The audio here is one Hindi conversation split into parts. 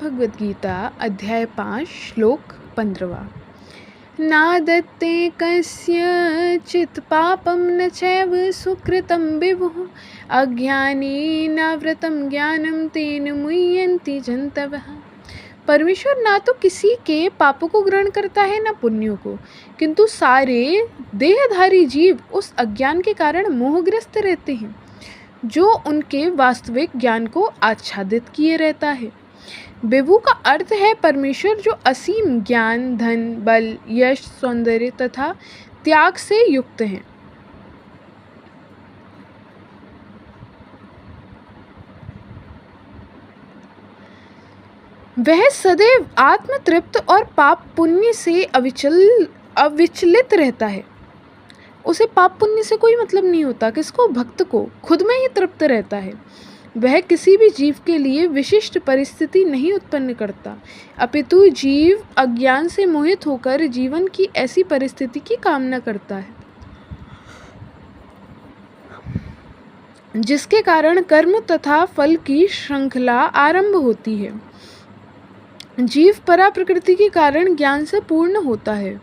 भगवद गीता अध्याय 5 श्लोक 15। नादत्ते कस्यचित् पापं न चैव सुकृतं विभुः अज्ञानेनावृतं ज्ञानं तेन मुह्यन्ति जन्तवः। परमेश्वर ना तो किसी के पापों को ग्रहण करता है ना पुण्यों को, किंतु सारे देहधारी जीव उस अज्ञान के कारण मोहग्रस्त रहते हैं जो उनके वास्तविक ज्ञान को आच्छादित किए रहता है। विभु का अर्थ है परमेश्वर, जो असीम ज्ञान, धन, बल, यश, सौंदर्य तथा त्याग से युक्त हैं। वह सदैव आत्मतृप्त और पाप पुण्य से अविचलित रहता है। उसे पाप पुण्य से कोई मतलब नहीं होता। किसको? भक्त को। खुद में ही तृप्त रहता है। वह किसी भी जीव के लिए विशिष्ट परिस्थिति नहीं उत्पन्न करता, अपितु जीव अज्ञान से मोहित होकर जीवन की ऐसी परिस्थिति की कामना करता है जिसके कारण कर्म तथा फल की श्रृंखला आरंभ होती है। जीव परा प्रकृति के कारण ज्ञान से पूर्ण होता है,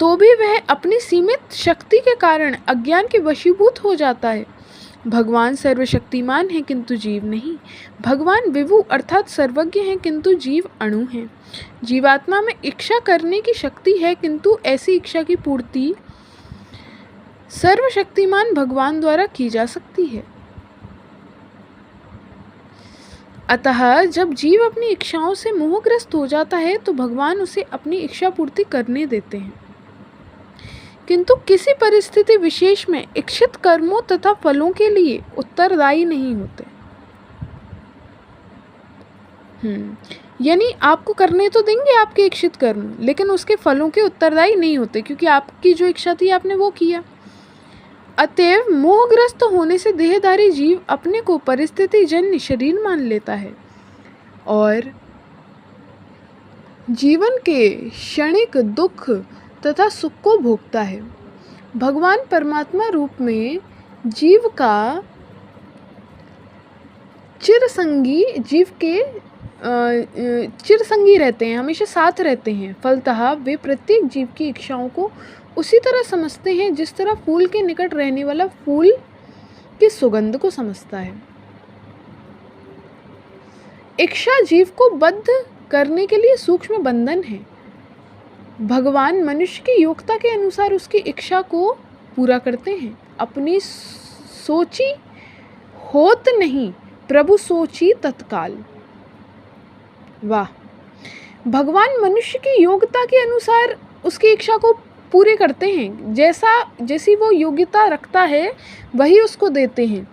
तो भी वह अपनी सीमित शक्ति के कारण अज्ञान के वशीभूत हो जाता है। भगवान सर्वशक्तिमान है किंतु जीव नहीं। भगवान विभु अर्थात सर्वज्ञ हैं किंतु जीव अणु हैं। जीवात्मा में इच्छा करने की शक्ति है किंतु ऐसी इच्छा की पूर्ति सर्वशक्तिमान भगवान द्वारा की जा सकती है। अतः जब जीव अपनी इच्छाओं से मोहग्रस्त हो जाता है तो भगवान उसे अपनी इच्छा पूर्ति करने देते हैं, किंतु किसी परिस्थिति विशेष में इच्छित कर्मों तथा फलों के लिए उत्तरदायी नहीं होते। यानी आपको करने तो देंगे आपके इच्छित कर्म, लेकिन उसके फलों के उत्तरदायी नहीं होते, क्योंकि आपकी जो इच्छा थी आपने वो किया। अतएव मोहग्रस्त होने से देहधारी जीव अपने को परिस्थिति जन्य शरीर मान लेता है और जीवन के क्षणिक दुख तथा सुख को भोगता है। भगवान परमात्मा रूप में जीव का चिरसंगी रहते हैं, हमेशा साथ रहते हैं। फलतः वे प्रत्येक जीव की इच्छाओं को उसी तरह समझते हैं जिस तरह फूल के निकट रहने वाला फूल की सुगंध को समझता है। इच्छा जीव को बद्ध करने के लिए सूक्ष्म बंधन है। भगवान मनुष्य की योग्यता के अनुसार उसकी इच्छा को पूरा करते हैं। अपनी सोची होत नहीं, प्रभु सोची तत्काल। वाह! भगवान मनुष्य की योग्यता के अनुसार उसकी इच्छा को पूरे करते हैं। जैसी वो योग्यता रखता है वही उसको देते हैं।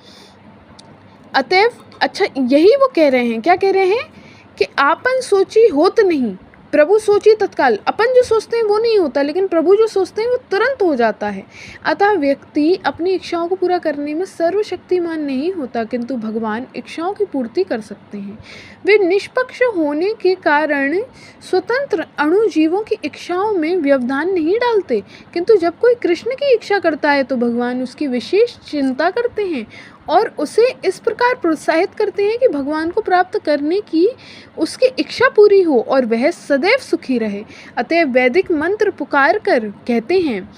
अतएव अच्छा, यही वो कह रहे हैं। क्या कह रहे हैं? कि आपन सोची होत नहीं, प्रभु सोची तत्काल। अपन जो सोचते हैं वो नहीं होता, लेकिन प्रभु जो सोचते हैं वो तुरंत हो जाता है। अतः व्यक्ति अपनी इच्छाओं को पूरा करने में सर्वशक्तिमान नहीं होता, किंतु भगवान इच्छाओं की पूर्ति कर सकते हैं। वे निष्पक्ष होने के कारण स्वतंत्र अणुजीवों की इच्छाओं में व्यवधान नहीं डालते, किंतु जब कोई कृष्ण की इच्छा करता है तो भगवान उसकी विशेष चिंता करते हैं और उसे इस प्रकार प्रोत्साहित करते हैं कि भगवान को प्राप्त करने की उसकी इच्छा पूरी हो और वह सदैव सुखी रहे। अतएव वैदिक मंत्र पुकार कर कहते हैं,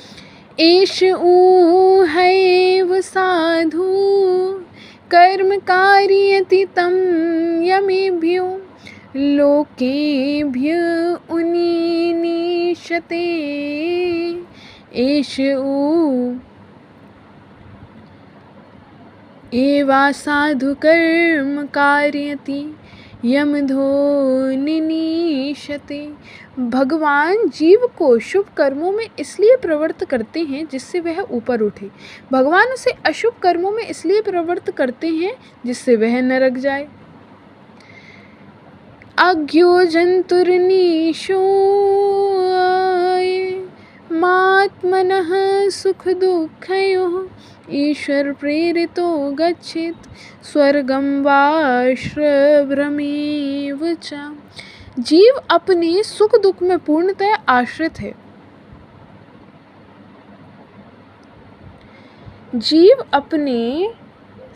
एष ऊ हैव साधु कर्म कारयति तं यमेभ्यो लोकेभ्य उनिनीशते। एष ऊ एवा साधु कर्म कारयति यमधो निनीशते। भगवान जीव को शुभ कर्मों में इसलिए प्रवृत्त करते हैं जिससे वह ऊपर उठे। भगवान उसे अशुभ कर्मों में इसलिए प्रवृत्त करते हैं जिससे वह नरक जाए। अज्ञो जंतुर्नीशो मात्मनः सुख दुःखयोः ईश्वर प्रेरितो गच्छेत् स्वर्गं वा श्रभ्रमेव च। जीव अपने सुख दुख में पूर्णतः आश्रित है। जीव अपने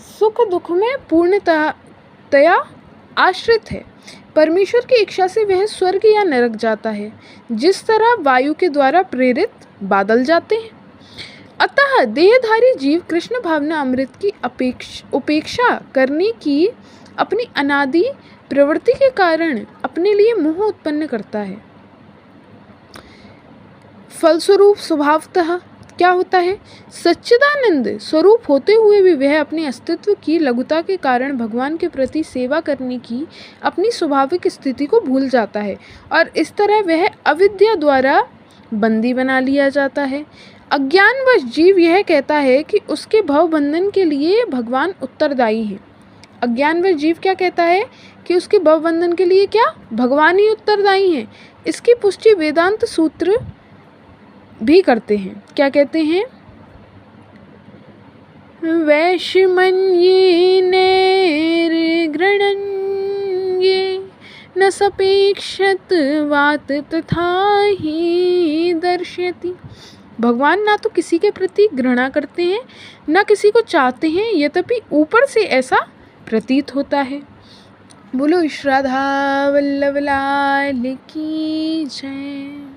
सुख दुख में पूर्णतया आश्रित है। परमेश्वर की इच्छा से वह स्वर्ग या नरक जाता है, जिस तरह वायु के द्वारा प्रेरित बादल जाते हैं। अतः देहधारी जीव कृष्ण भावना अमृत की उपेक्षा करने की अपनी अनादि प्रवृत्ति के कारण अपने लिए मोह उत्पन्न करता है। फलस्वरूप स्वभावतः क्या होता है? सच्चिदानंद स्वरूप होते हुए भी वह अपने अस्तित्व की लघुता के कारण भगवान के प्रति सेवा करने की अपनी स्वाभाविक स्थिति को भूल जाता है और इस तरह वह अविद्या द्वारा बंदी बना लिया जाता है। अज्ञानवश जीव यह कहता है कि उसके भवबंधन के लिए भगवान उत्तरदायी हैं। अज्ञानवश जीव क्या कहता है कि उसके भवबंधन के लिए क्या? भगवान ही उत्तरदायी हैं। इसकी पुष्टि वेदांत सूत्र भी करते हैं। क्या कहते हैं? वैषमन्ये नैर्गृह्णन्ये न सपेक्षत वात तथा ही दर्शयति। भगवान ना तो किसी के प्रति घृणा करते हैं, न किसी को चाहते हैं, यद्यपि ऊपर से ऐसा प्रतीत होता है। बोलो श्रद्धा वल्लभ लाल की जय।